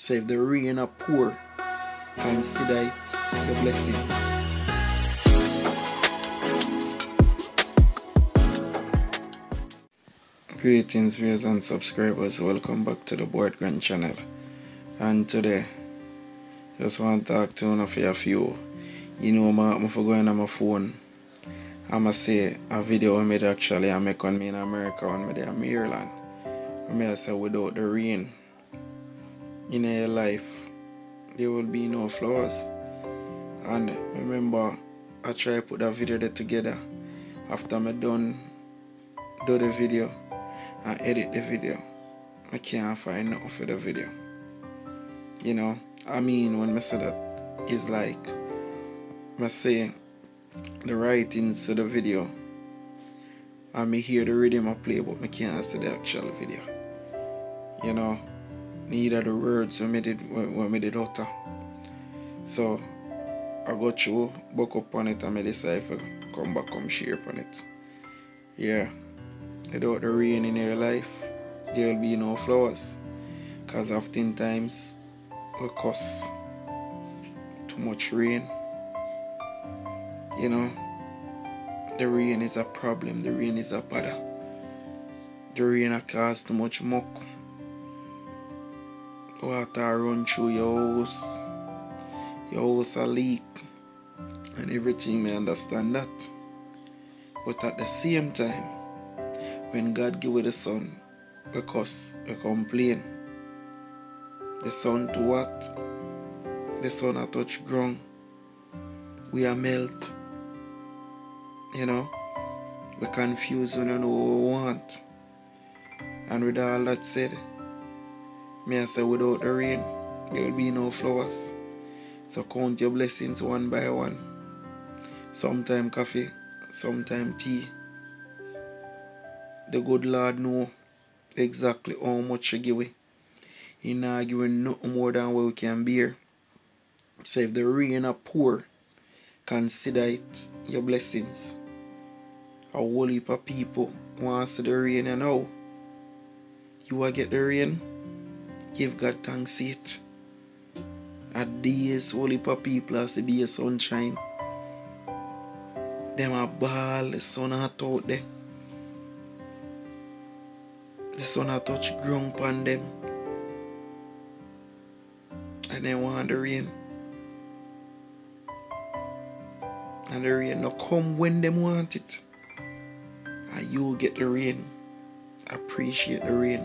So if the rain are poor, consider it your blessings. Greetings viewers and subscribers, welcome back to the Board Grand channel. And today, just want to talk to one of you few. You know, I'm going on my phone. I'ma say a video I made actually I make on me in America when me there in Ireland. I say without the rain in your life there will be no flowers. And remember I try to put that video there together. After I do the video and edit the video, I can't find nothing for the video. You know, I mean when I say that, it's like I say the writings to the video and me hear the rhythm I play, but I can't see the actual video. You know, neither the words when I did utter. So I go through, book up on it and I decide to come share upon it. Yeah, without the rain in your life, there will be no flowers. Because oftentimes we cause too much rain. You know, the rain is a problem, the rain is a bother. The rain has caused too much muck. Water run through your house a leak, and everything, may understand that. But at the same time, when God give you the sun, because we complain. The sun to what? The sun a touch ground. We are melt. You know, we confused when you know what we want. And with all that said, may I say without the rain, there will be no flowers. So count your blessings one by one. Sometime coffee, sometime tea. The good Lord know exactly how much you give away. He not giving nothing more than what we can bear. So if the rain are poor, consider it your blessings. A whole heap of people want to see the rain, and now you will get the rain. Give God thanks for it. At days, whole heap of people has to be a sunshine. Them a ball, the sun hot out there. The sun a touch ground upon them. And they want the rain. And the rain no come when them want it. And you get the rain. Appreciate the rain.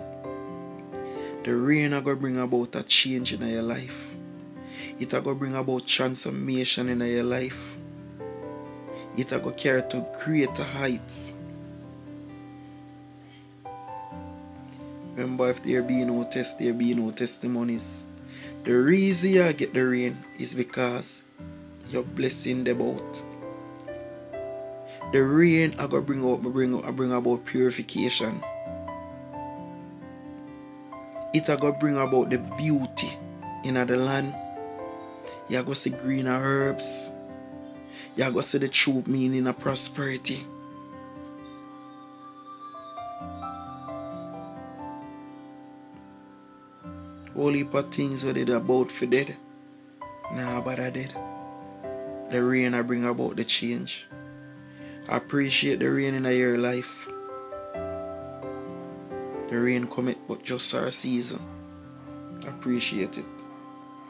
The rain are going to bring about a change in your life. It are going to bring about transformation in your life. It are going to carry to greater heights. Remember, if there be no test, there be no testimonies. The reason you get the rain is because you're blessing them out. The rain are going to bring about purification. It are going to bring about the beauty in the land. You are going to see greener herbs. You are going to see the true meaning of prosperity. Whole heap of things what they about for dead. Nah, but I did. The rain I bring about the change. Appreciate the rain in your life. The rain cometh but just our season. Appreciate it.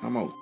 I'm out.